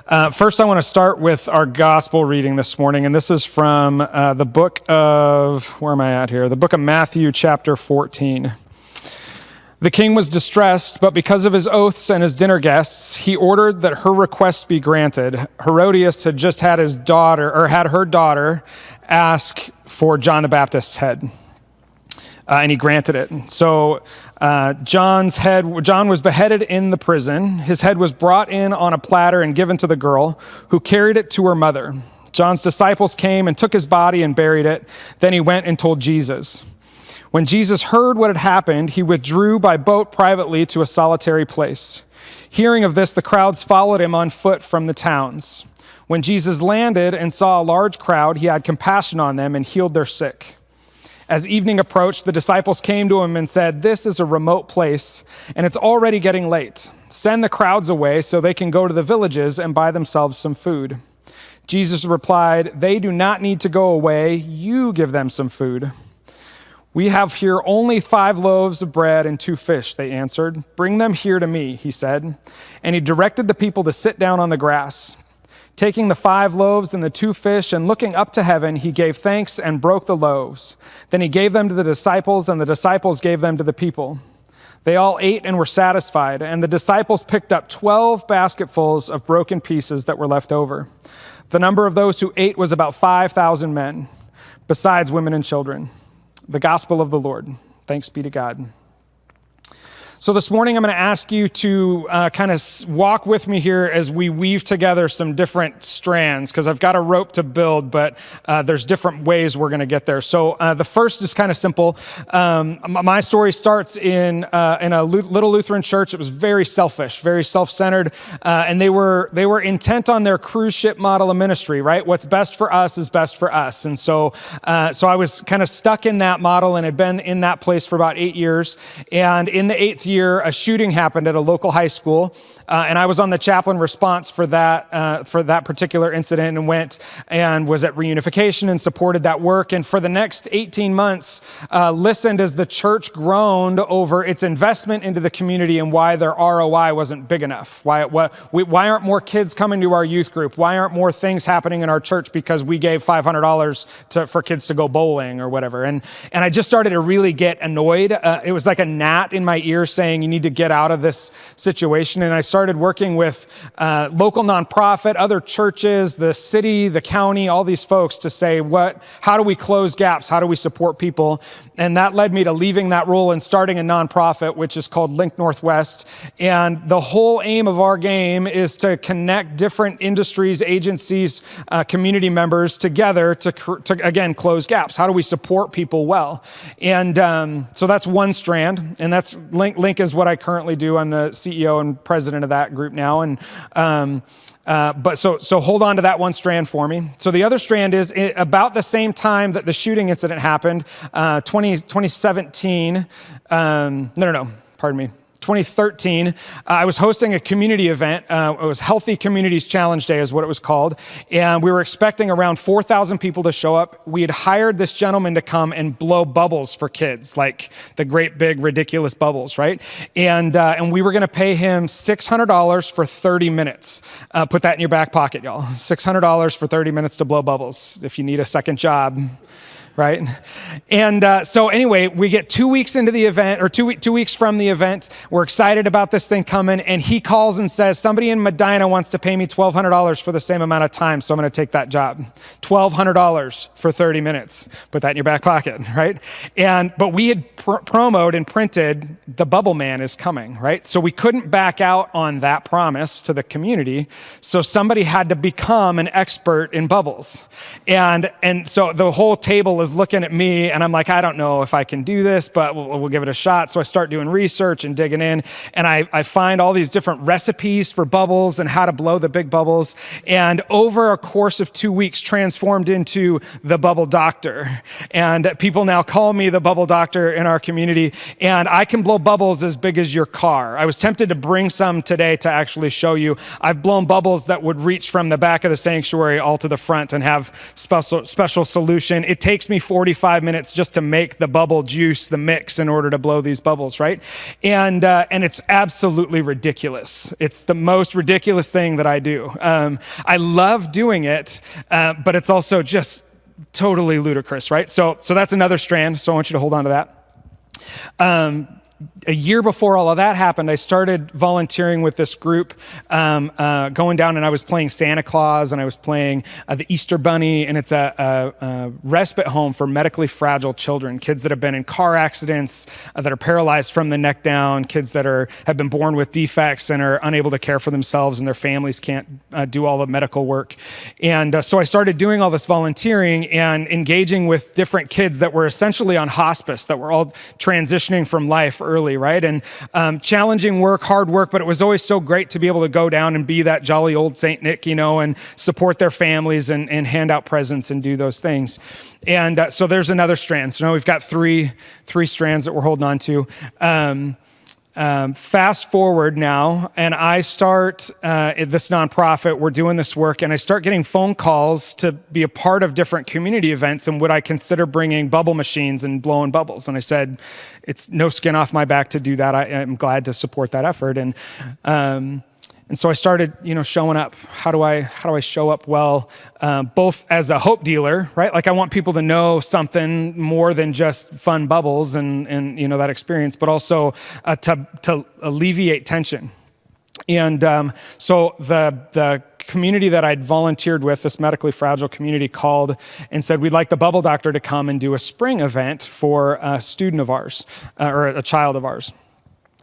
First, I want to start with our gospel reading this morning, and this is from the book of, where am I at here? The book of Matthew, chapter 14. The king was distressed, but because of his oaths and his dinner guests, he ordered that her request be granted. Herodias had just had her daughter ask for John the Baptist's head. And he granted it. So John was beheaded in the prison. His head was brought in on a platter and given to the girl, who carried it to her mother. John's disciples came and took his body and buried it. Then he went and told Jesus. When Jesus heard what had happened, he withdrew by boat privately to a solitary place. Hearing of this, the crowds followed him on foot from the towns. When Jesus landed and saw a large crowd, he had compassion on them and healed their sick. As evening approached, the disciples came to him and said, "This is a remote place, and it's already getting late. Send the crowds away so they can go to the villages and buy themselves some food." Jesus replied, "They do not need to go away. You give them some food." "We have here only 5 loaves of bread and 2 fish," they answered. "Bring them here to me," he said. And he directed the people to sit down on the grass. Taking the 5 loaves and the 2 fish and looking up to heaven, he gave thanks and broke the loaves. Then he gave them to the disciples, and the disciples gave them to the people. They all ate and were satisfied, and the disciples picked up 12 basketfuls of broken pieces that were left over. The number of those who ate was about 5,000 men, besides women and children. The gospel of the Lord. Thanks be to God. So this morning, I'm going to ask you to kind of walk with me here as we weave together some different strands, because I've got a rope to build, but there's different ways we're going to get there. So the first is kind of simple. My story starts in a little Lutheran church. It was very selfish, very self-centered, and they were intent on their cruise ship model of ministry, right? What's best for us is best for us. And so I was kind of stuck in that model and had been in that place for about 8 years. And in the 8th year, a shooting happened at a local high school, and I was on the chaplain response for that particular incident, and went and was at reunification and supported that work. And for the next 18 months, listened as the church groaned over its investment into the community and why their ROI wasn't big enough. Why aren't more kids coming to our youth group? Why aren't more things happening in our church because we gave $500 for kids to go bowling or whatever? And I just started to really get annoyed. It was like a gnat in my ear saying, "You need to get out of this situation." And I started working with local nonprofit, other churches, the city, the county, all these folks to say, how do we close gaps? How do we support people? And that led me to leaving that role and starting a nonprofit, which is called Link Northwest. And the whole aim of our game is to connect different industries, agencies, community members together to again, close gaps. How do we support people well? And so that's one strand, and that's Link is what I currently do. I'm the CEO and president of that group now. And but hold on to that one strand for me. So the other strand is about the same time that the shooting incident happened, 2017. Pardon me. 2013, I was hosting a community event. It was Healthy Communities Challenge Day is what it was called. And we were expecting around 4,000 people to show up. We had hired this gentleman to come and blow bubbles for kids, like the great big ridiculous bubbles, right? And we were going to pay him $600 for 30 minutes. Put that in your back pocket, y'all. $600 for 30 minutes to blow bubbles if you need a second job. Right? And so anyway, we get 2 weeks into the event, or two weeks from the event. We're excited about this thing coming, and he calls and says, somebody in Medina wants to pay me $1,200 for the same amount of time, so I'm going to take that job. $1,200 for 30 minutes. Put that in your back pocket, right? But we had promoted and printed, the Bubble Man is coming, right? So we couldn't back out on that promise to the community, so somebody had to become an expert in bubbles. And so the whole table is looking at me, and I'm like, I don't know if I can do this, but we'll give it a shot. So I start doing research and digging in, and I find all these different recipes for bubbles and how to blow the big bubbles. And over a course of 2 weeks, transformed into the Bubble Doctor. And people now call me the Bubble Doctor in our community, and I can blow bubbles as big as your car. I was tempted to bring some today to actually show you. I've blown bubbles that would reach from the back of the sanctuary all to the front and have special solution. It takes takes me 45 minutes just to make the bubble juice, the mix, in order to blow these bubbles, right? And it's absolutely ridiculous. It's the most ridiculous thing that I do. I love doing it, but it's also just totally ludicrous, right? So that's another strand. So I want you to hold on to that. A year before all of that happened, I started volunteering with this group, going down, and I was playing Santa Claus, and I was playing the Easter Bunny, and it's a respite home for medically fragile children, kids that have been in car accidents, that are paralyzed from the neck down, kids that have been born with defects and are unable to care for themselves, and their families can't do all the medical work. And so I started doing all this volunteering and engaging with different kids that were essentially on hospice, that were all transitioning from life early, right? And challenging work, hard work, but it was always so great to be able to go down and be that jolly old Saint Nick, and support their families and hand out presents and do those things. And so there's another strand. So now we've got three strands that we're holding on to. Fast forward now, and I start this nonprofit. We're doing this work, and I start getting phone calls to be a part of different community events, and would I consider bringing bubble machines and blowing bubbles? And I said, it's no skin off my back to do that. I'm glad to support that effort. And so I started, showing up. How do I show up well, both as a hope dealer, right? Like I want people to know something more than just fun bubbles and that experience, but also to alleviate tension. And so the community that I'd volunteered with, this medically fragile community, called and said, we'd like the Bubble Doctor to come and do a spring event for a student of ours, or a child of ours.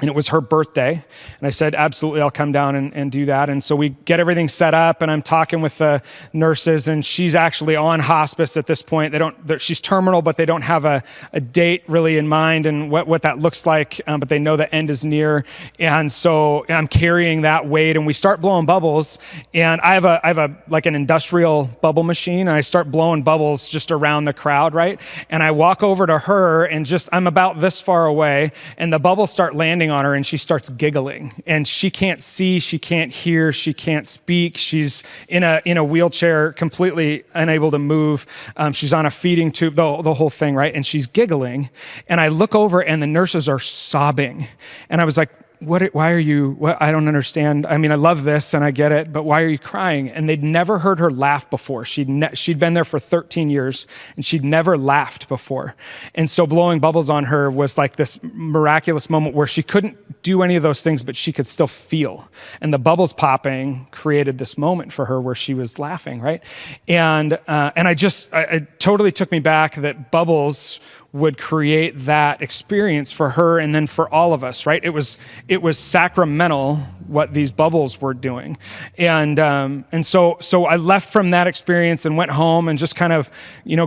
And it was her birthday. And I said, absolutely, I'll come down and do that. And so we get everything set up, and I'm talking with the nurses, and she's actually on hospice at this point. She's terminal, but they don't have a date really in mind and what that looks like, but they know the end is near. And so I'm carrying that weight, and we start blowing bubbles. And I have an industrial bubble machine, and I start blowing bubbles just around the crowd, right? And I walk over to her, and I'm about this far away, and the bubbles start landing on her, and she starts giggling, and she can't see, she can't hear, she can't speak. She's in a wheelchair, completely unable to move. She's on a feeding tube, the whole thing, right? And she's giggling, and I look over, and the nurses are sobbing, and I was like, why are you, I don't understand. I mean, I love this and I get it, but why are you crying? And they'd never heard her laugh before. She'd been there for 13 years and she'd never laughed before. And so blowing bubbles on her was like this miraculous moment where she couldn't do any of those things, but she could still feel. And the bubbles popping created this moment for her where she was laughing, right? And it totally took me back that bubbles would create that experience for her and then for all of us, right? It was sacramental what these bubbles were doing. And so I left from that experience and went home and just kind of,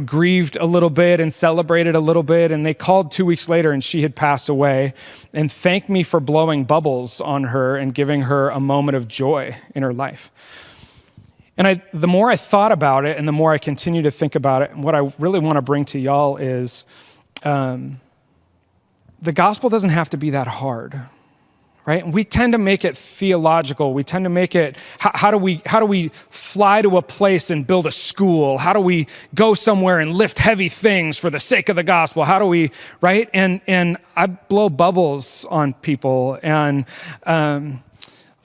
grieved a little bit and celebrated a little bit. And they called 2 weeks later and she had passed away and thanked me for blowing bubbles on her and giving her a moment of joy in her life. And the more I thought about it and the more I continue to think about it, and what I really want to bring to y'all is the gospel doesn't have to be that hard, right? And we tend to make it theological. We tend to make it, how do we fly to a place and build a school? How do we go somewhere and lift heavy things for the sake of the gospel? How do we, right? And I blow bubbles on people. And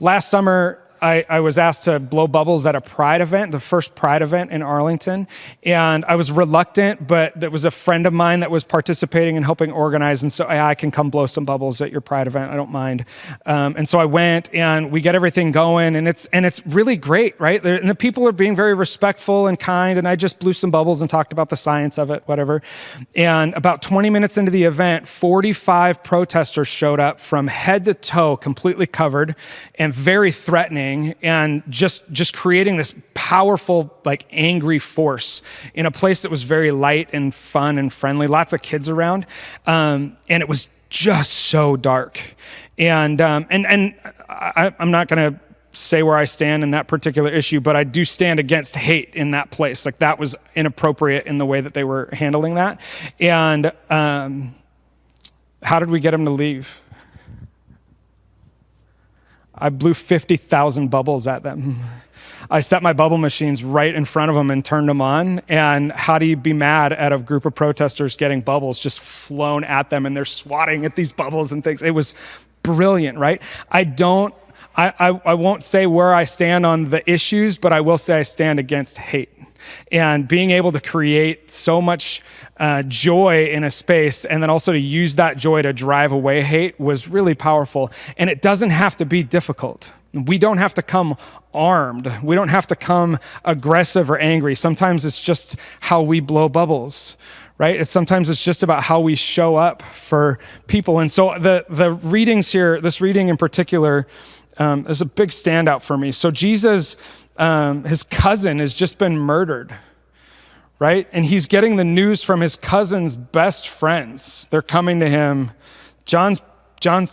last summer, I was asked to blow bubbles at a Pride event, the first Pride event in Arlington. And I was reluctant, but there was a friend of mine that was participating and helping organize. And so I can come blow some bubbles at your Pride event. I don't mind. And so I went and we get everything going and it's really great, right? And the people are being very respectful and kind. And I just blew some bubbles and talked about the science of it, whatever. And about 20 minutes into the event, 45 protesters showed up from head to toe, completely covered and very threatening, and just creating this powerful, like, angry force in a place that was very light and fun and friendly, lots of kids around, and it was just so dark. And I'm not going to say where I stand in that particular issue, but I do stand against hate in that place. Like, that was inappropriate in the way that they were handling that. And how did we get them to leave? I blew 50,000 bubbles at them. I set my bubble machines right in front of them and turned them on. And how do you be mad at a group of protesters getting bubbles just flown at them and they're swatting at these bubbles and things? It was brilliant, right? I won't say where I stand on the issues, but I will say I stand against hate. And being able to create so much joy in a space and then also to use that joy to drive away hate was really powerful. And it doesn't have to be difficult. We don't have to come armed. We don't have to come aggressive or angry. Sometimes it's just how we blow bubbles, right? Sometimes it's just about how we show up for people. And so the readings here, this reading in particular, is a big standout for me. So Jesus, his cousin has just been murdered, right? And he's getting the news from his cousin's best friends. They're coming to him. John's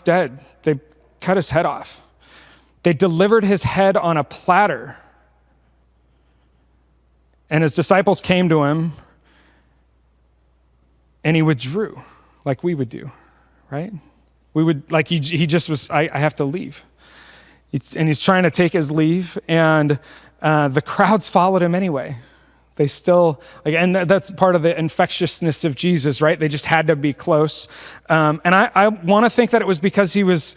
dead. They cut his head off. They delivered his head on a platter. And his disciples came to him and he withdrew like we would do, right? We would, like he just was, I have to leave. And he's trying to take his leave, and the crowds followed him anyway. They still, and that's part of the infectiousness of Jesus, right? They just had to be close. And I want to think that it was because he was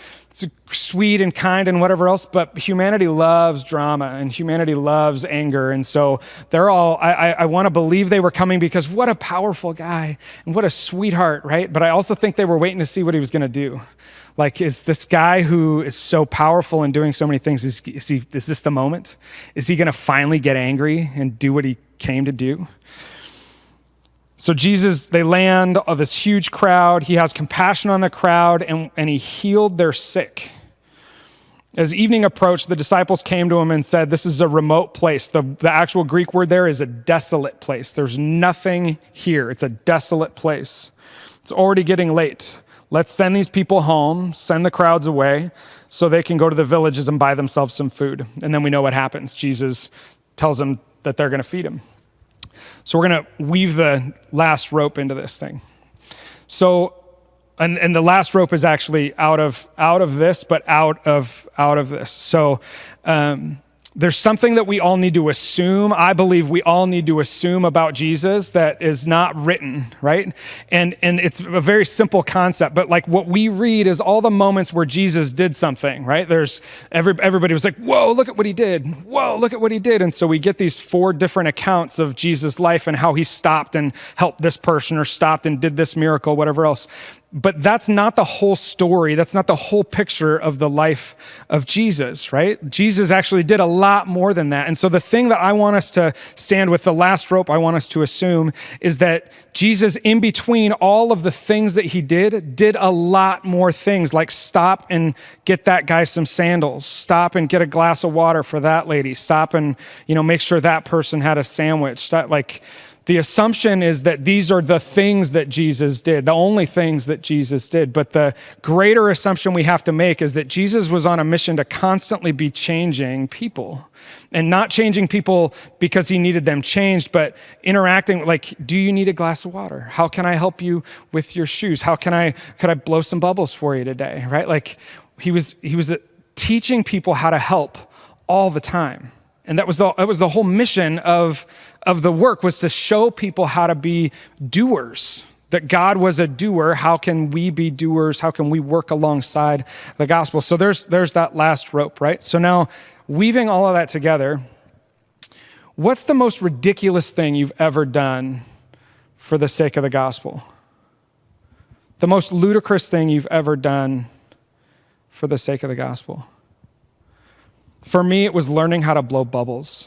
sweet and kind and whatever else, but humanity loves drama and humanity loves anger. And so they're all, I want to believe they were coming because what a powerful guy and what a sweetheart, right? But I also think they were waiting to see what he was going to do. Like, is this guy who is so powerful and doing so many things, is this the moment? Is he going to finally get angry and do what he came to do? So Jesus, they land of this huge crowd. He has compassion on the crowd, and he healed their sick. As evening approached, the disciples came to him and said, this is a remote place. The actual Greek word there is a desolate place. There's nothing here. It's a desolate place. It's already getting late. Let's send these people home, send the crowds away so they can go to the villages and buy themselves some food. And then we know what happens. Jesus tells them that they're going to feed him. So we're going to weave the last rope into this thing. So, and the last rope is actually out of this, but out of this. So, there's something that we all need to assume. I believe we all need to assume about Jesus that is not written, right? And it's a very simple concept, but like what we read is all the moments where Jesus did something, right? There's everybody was like, whoa, look at what he did. Whoa, look at what he did. And so we get these 4 different accounts of Jesus' life and how he stopped and helped this person or stopped and did this miracle, whatever else. But that's not the whole story. That's not the whole picture of the life of Jesus, right? Jesus actually did a lot more than that. And so the thing that I want us to stand with, the last rope I want us to assume, is that Jesus, in between all of the things that he did a lot more things, like stop and get that guy some sandals, stop and get a glass of water for that lady, stop and, make sure that person had a sandwich. The assumption is that these are the things that Jesus did, the only things that Jesus did. But the greater assumption we have to make is that Jesus was on a mission to constantly be changing people. And not changing people because he needed them changed, but interacting like, do you need a glass of water? How can I help you with your shoes? Could I blow some bubbles for you today, right? Like he was teaching people how to help all the time. And that was the whole mission of the work, was to show people how to be doers, that God was a doer. How can we be doers? How can we work alongside the gospel? So there's that last rope, right? So now weaving all of that together, what's the most ridiculous thing you've ever done for the sake of the gospel? The most ludicrous thing you've ever done for the sake of the gospel? For me, it was learning how to blow bubbles.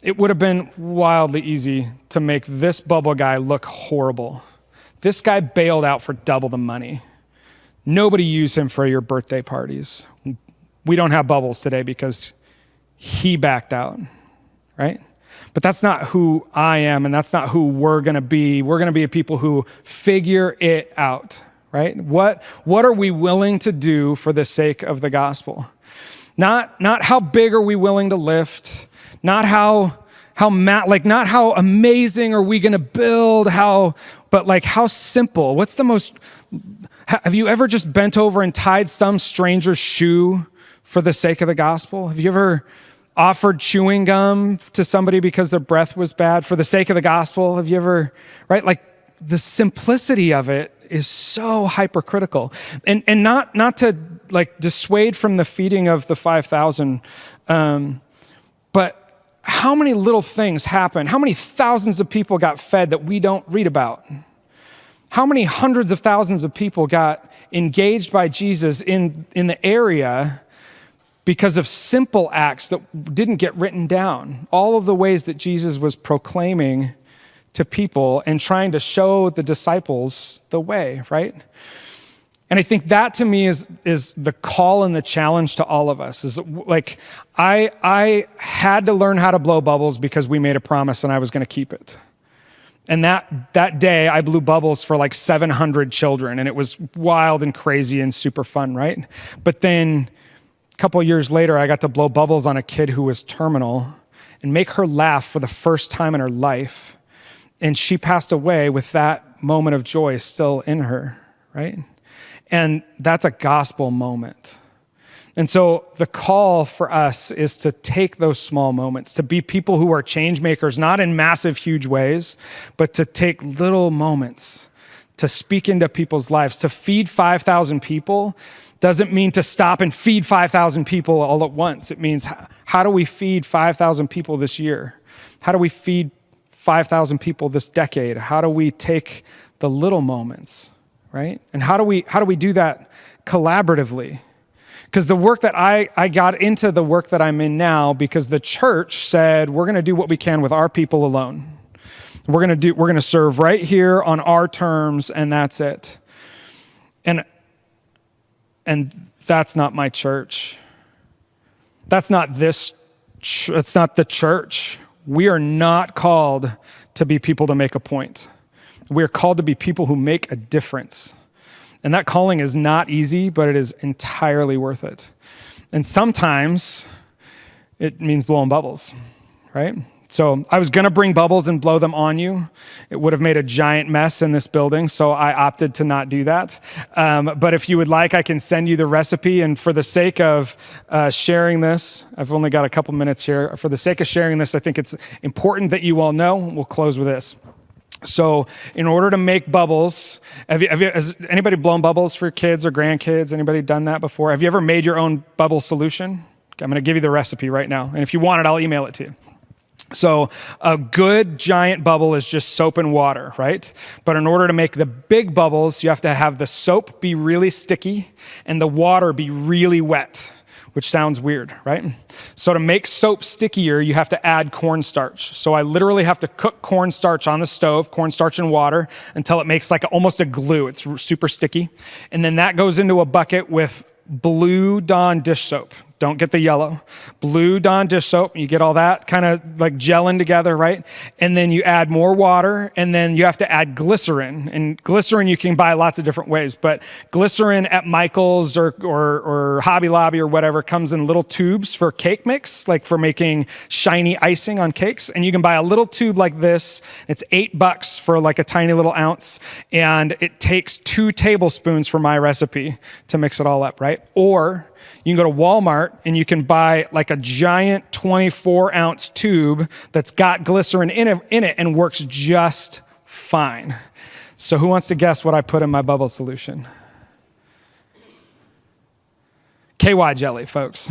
It would have been wildly easy to make this bubble guy look horrible. This guy bailed out for double the money. Nobody used him for your birthday parties. We don't have bubbles today because he backed out, right? But that's not who I am, and that's not who we're going to be. We're going to be a people who figure it out, right? What are we willing to do for the sake of the gospel? Not how big are we willing to lift, not how amazing are we going to build, but like how simple. What's the most, have you ever just bent over and tied some stranger's shoe for the sake of the gospel? Have you ever offered chewing gum to somebody because their breath was bad for the sake of the gospel. Have you ever, right? Like the simplicity of it is so hypercritical. And not to like dissuade from the feeding of the 5,000, but how many little things happened? How many thousands of people got fed that we don't read about? How many hundreds of thousands of people got engaged by Jesus in the area because of simple acts that didn't get written down? All of the ways that Jesus was proclaiming to people and trying to show the disciples the way, right? And I think that to me is the call and the challenge to all of us. Is like, I had to learn how to blow bubbles because we made a promise and I was going to keep it. And that day I blew bubbles for like 700 children, and it was wild and crazy and super fun, right? But then a couple of years later, I got to blow bubbles on a kid who was terminal and make her laugh for the first time in her life. And she passed away with that moment of joy still in her, right? And that's a gospel moment. And so the call for us is to take those small moments, to be people who are change makers, not in massive, huge ways, but to take little moments to speak into people's lives. To feed 5,000 people doesn't mean to stop and feed 5,000 people all at once. It means, how do we feed 5,000 people this year? How do we feed 5,000 people this decade? How do we take the little moments, right? And how do we do that collaboratively? Because the work that I got into the work that I'm in now because the church said, we're going to do what we can with our people alone. We're going to serve right here on our terms, and that's it. And that's not my church. That's not it's not the church. We are not called to be people to make a point. We are called to be people who make a difference. And that calling is not easy, but it is entirely worth it. And sometimes it means blowing bubbles, right? So I was going to bring bubbles and blow them on you. It would have made a giant mess in this building, so I opted to not do that. But if you would like, I can send you the recipe. And for the sake of sharing this, I've only got a couple minutes here. For the sake of sharing this, I think it's important that you all know. We'll close with this. So in order to make bubbles, has anybody blown bubbles for kids or grandkids? Anybody done that before? Have you ever made your own bubble solution? I'm going to give you the recipe right now. And if you want it, I'll email it to you. So a good giant bubble is just soap and water, right? But in order to make the big bubbles, you have to have the soap be really sticky and the water be really wet, which sounds weird, right? So to make soap stickier, you have to add cornstarch. So I literally have to cook cornstarch on the stove, cornstarch and water, until it makes like almost a glue. It's super sticky. And then that goes into a bucket with Blue Dawn dish soap. Don't get the yellow. Blue Dawn dish soap. You get all that kind of like gelling together, right? And then you add more water, and then you have to add glycerin. And glycerin you can buy lots of different ways, but glycerin at Michael's or Hobby Lobby or whatever comes in little tubes for cake mix, like for making shiny icing on cakes. And you can buy a little tube like this. It's $8 for like a tiny little ounce. And it takes 2 tablespoons for my recipe to mix it all up, right? Or you can go to Walmart and you can buy like a giant 24-ounce tube that's got glycerin in it and works just fine. So who wants to guess what I put in my bubble solution? KY jelly, folks.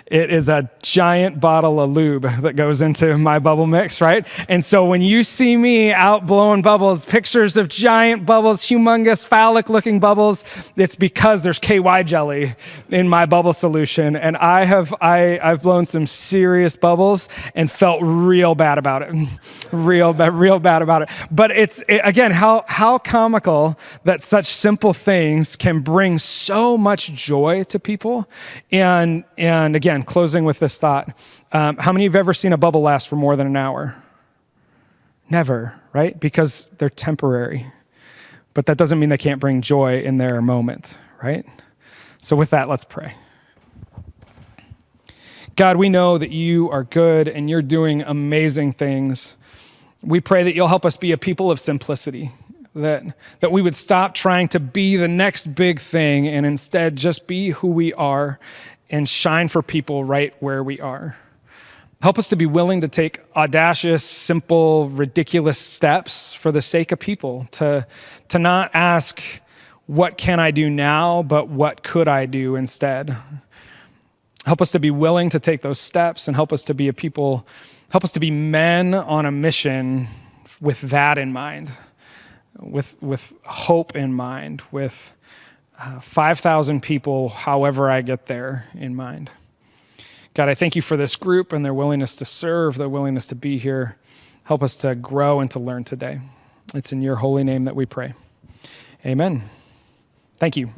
It is a giant bottle of lube that goes into my bubble mix, right? And so when you see me out blowing bubbles, pictures of giant bubbles, humongous phallic-looking bubbles, it's because there's KY jelly in my bubble solution. And I've blown some serious bubbles and felt real bad about it. Real bad about it. But again, how comical that such simple things can bring so much joy to people. And again, closing with this thought, how many of you have ever seen a bubble last for more than an hour? Never, right? Because they're temporary. But that doesn't mean they can't bring joy in their moment, right? So with that, let's pray. God, we know that you are good and you're doing amazing things. We pray that you'll help us be a people of simplicity. That we would stop trying to be the next big thing and instead just be who we are and shine for people right where we are. Help us to be willing to take audacious, simple, ridiculous steps for the sake of people, to not ask, what can I do now, but what could I do instead? Help us to be willing to take those steps, and help us to be a people, help us to be men on a mission with that in mind, with hope in mind, with 5,000 people, however I get there, in mind. God, I thank you for this group and their willingness to serve, their willingness to be here. Help us to grow and to learn today. It's in your holy name that we pray. Amen. Thank you.